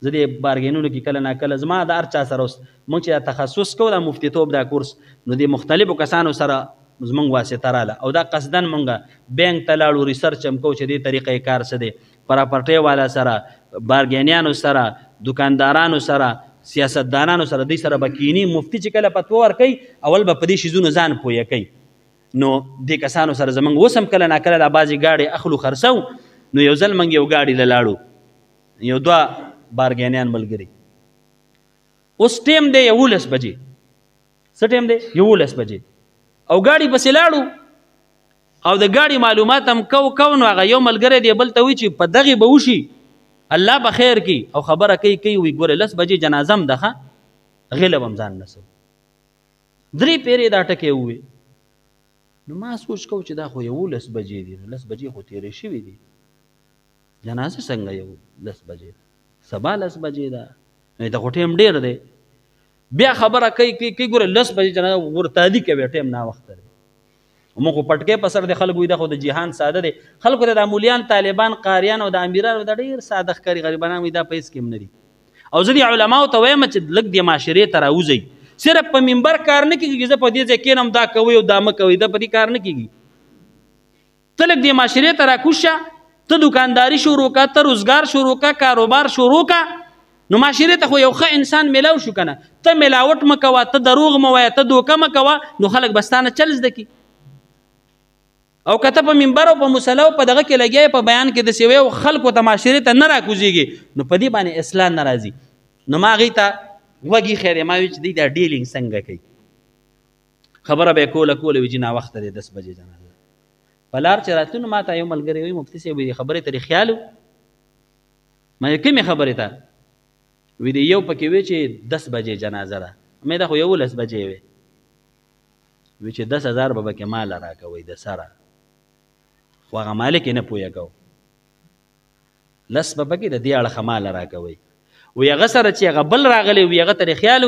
زه دې بارګینونو کې کله ناکله زما د هر چا سره اوس موږ چې دا تخصص کوو دا مفتیتوب دا کورس نو د مختلفو کسانو سره زموږ واسطه راله او دا قصدن مونږ بینک ته لاړو ریسرچ هم کوو چې دې طریقې کار څه دی پراپرټۍ والا سره بارګینیانو سره دکاندارانو سره سیاستدانانو سره دوی سره به کینی مفتي چې کله فتوا ورکوي اول به په دې شیزونو ځان پویه کوي نو دې کسانو سره زموږ اوس هم کله ناکله دا بعضې ګاډې اخلو خرڅو نو یو ځل موږ یو ګاډي له لاړو یو دوه بارګینیان ملګري اوس ټیم دی 11 بجې څه ټیم دی 11 بجې او ګاډي پسې لاړو او د ګاډي معلومات هم کو نو هغه یو ملګری دی بل ته وایي چې په دغې به وشي الله به خیر کی او خبره کوي وي ګوره 10 بجې جنازه هم ده غیله به هم ځان نسو 3 پیرې دا ټکې ووې نو ما سوچ کو چې دا خو 11 بجې دي 10 بجې خو تیرې شوي دي جنازه څنګه 10 بجې سبا 10 بجې ده نو دا خو ټیم ډېر دی بیا خبره کوي ګوره 10 بجې جنازه ورتادي کوي ټیم ناوخته دی موږ خو پټکې په سر د خلکو دا خو د جهان ساده دی خلکو ته د مولیان طالبان قاریان او د امیرانو دا ډېر ساده ښکاري غریبانان وایي دا په هېڅ کې هم نه دي او زه دې علماو ته وایم چې لږ دې معاشرې ته راوځئ صرف په منبر کار نه کېږي زه په دې ځای کېنم دا کوئ او دا مه کوئ دا په دې کار نه کېږي ته لږ دې معاشرې ته راکوز شه ته دکانداري شروع کړه ته روزګار شروع کړه کاروبار شروع کړه نو معاشرې ته خو یو ښه انسان میلاو شو که نه ته میلاوټ مه کوه ته دروغ مه وایه ته دوکه مه کوه نو خلک به ستا نه چل زده کړي او که ته په منبر او په مصلی او په دغه کې لګیا په بیان کې داسې وایې او خلکو ته معاشرې ته نه راکوزېږي نو په دې باندې اصلاح نه راځي نو ما هغې ته غوږ ایښی دی ما وایي چې دوی دا ډیلینګ څنګه کوي خبره به یې کوله وي چې ناوخته دی 10 بجې جنازه په لار چې راتلو نو ما ته یو ملګری وایي مفتي صاحب دې خبرې ته دې خیال ما یې کومې خبرې ته وی دی یو پکې وی چې 10 بجې جنازه ده مې دا خو 11 بجې وی چې 10,000 به پکې مال راکوئ د سره خو هغه مالک یې نه پوهېږو 10 به پکې د دې اړخه مال راکوئ وی هغه سره چې هغه بل راغلی وی هغه ته یې خیال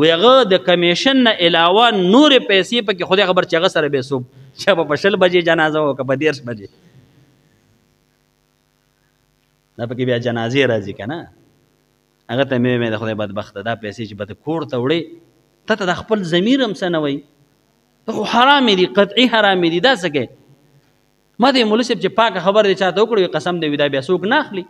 وی هغه د کمیشن نه علاوه نورې پیسې پکې خدای خبر چې هغه سره به څوک چې به په 20 بجې جنازه وه که په 10 بجې دا پکې بیا جنازې راځي که نه هغه ته مې د خدای بدبخته دا پیسې چې به ته کور ته وړې ته ته د خپل ضمیر هم څه نه وایي ته خو حرامې دي قطعي حرامې دي دا څه کوې ما ته مولوي صاحب چې پاکه خبر دی چاته وکړو قسم دی وي دا بیا څوک نه اخلي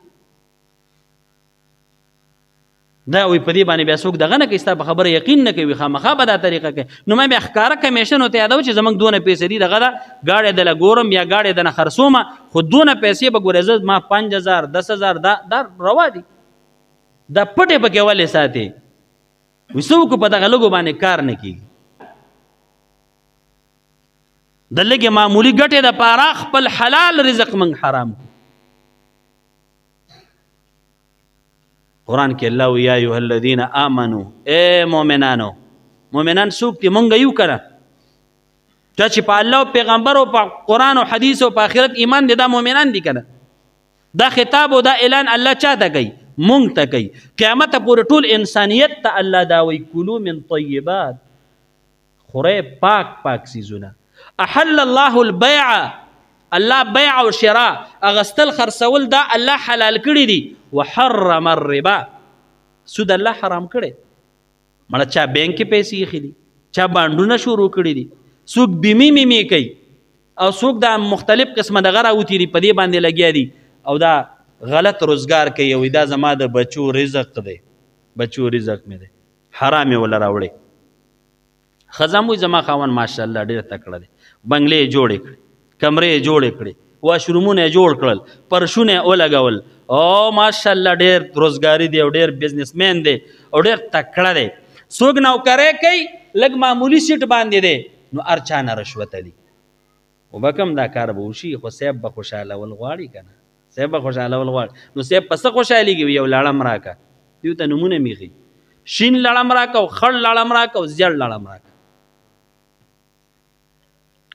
دا وایي په دې باندې بیا څوک دغه نه کوي ستا په خبره یقین نه کوي خامخا به دا طریقه کوي نو ما بیا ښکاره کمیشن ورته یادوه چې زموږ دونه پیسې دي دغه ده ګاډی دله ګورم یا ګاډی دنه خرڅومه خو دونه پیسې به ګورې زه ما 5,000 10,000 دا روا دي دا پټې پکې ولې ساتې وایي څه وکړو په دغه لږو باندې کار نه کېږي د لږې معمولي ګټې دپاره خپل حلال رزق موږ حرام کړو قرآن کې الله وایي یا ایها الذین آمنو ای مؤمنانو مؤمنان څوک دي موږ یو که نه چا چې په الله او پیغمبر او په قرآن او حدیث او په آخرت ایمان دی دا مؤمنان دي که نه دا خطاب او دا اعلان الله چا ته کوي مونږ ته کوي قیامت پورې ټول انسانیت ته الله دا وایي کلو من طیبات خورئ پاک څیزونه احل الله البیع الله بیع او شراء اغستل خرڅول دا الله حلال کړي دي وحرم الربا سود الله حرام کړي مړه چا بینک کې پیسې ایښي دي چا بانډونه شروع کړي دي څوک بیمې کوي او څوک دا مختلف قسمه دغه راوتي دي په دې باندې لګیا دي او دا غلط روزګار کوي او دا زما د بچو رزق دی بچو رزق مې دی حرام یې وله راوړی ښځه م وایي زما خاوند ماشاءالله ډېر تکړه دی بنګلې یې جوړې کړې کمرې یې جوړې کړې واشرومونه یې جوړ کړل پرشونه یې ولګول او ماشاءالله ډېر روزګاري دی او ډېر بزنسمین دی او ډېر تکړه دی څوک نوکرۍ کوي لږ معمولي سیټ باندې دی نو هر چا نه رشوته دي خو به کوم دا کار به وشي خو صاحب به خوشحالول غواړي که نه صاحب به خوشحالول غواړي نو صاحب په څه خوشحالېږي یو لړم راکه دیو ته نومونه مې ښي شین لړم راکه او خړ لړم راکه او زیړ لړم راکه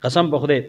قسم په خدای